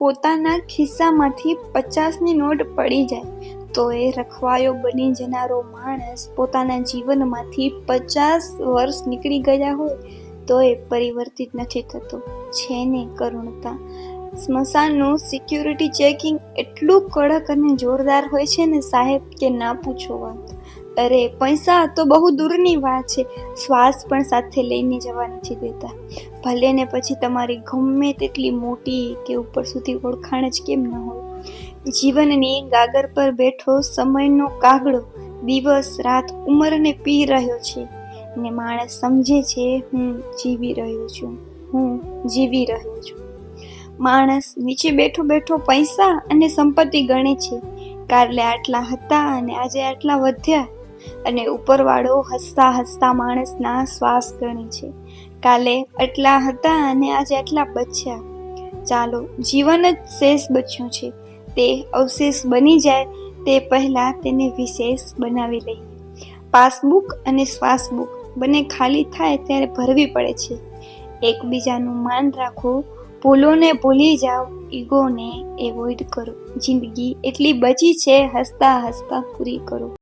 પોતાના ખિસ્સામાંથી 50ની નોટ પડી જાય તો એ રખવાયો બની જનારો માણસ પોતાના જીવનમાંથી 50 વર્ષ નીકળી ગયા હોય તો એ પરિવર્તિત નથી થતો. છે ને કરુણતા. સ્મશાનનું સિક્યુરિટી ચેકિંગ એટલું કડક અને જોરદાર હોય છે ને સાહેબ કે ના પૂછો વાત. અરે પૈસા તો બહુ દૂરની વાત છે, શ્વાસ પણ સાથે લઈને જવા નથી દેતા. ભલે ને પછી તમારી ગમે તેટલી મોટી કે ઉપર સુધી ઓળખાણ જ કેમ ન હોય. જીવનની ગાગર પર બેઠો સમયનો કાગડો દિવસ રાત ઉંમરને પી રહ્યો છે ને માણસ સમજે છે હું જીવી રહ્યો છું. માણસ નીચે બેઠો બેઠો પૈસા અને સંપત્તિ ગણે છે. કાલે આટલા હતા અને આજે આટલા વધ્યા. અને ઉપરવાળો હસતા હસતા માણસના શ્વાસ ગણે છે. કાલે આટલા હતા અને આજે આટલા બચ્યા. ચાલો, જીવન જ શેષ બચ્યું છે. તે અવશેષ બની જાય તે પહેલા તેને વિશેષ બનાવી લઈએ. પાસબુક અને શ્વાસબુક બંને ખાલી થાય ત્યારે ભરવી પડે છે. એકબીજાનું માન રાખો, ભૂલોને ભૂલી જાઓ, ઈગોને એવોઇડ કરો. જિંદગી એટલી બચી છે, હસતા હસતા પૂરી કરો.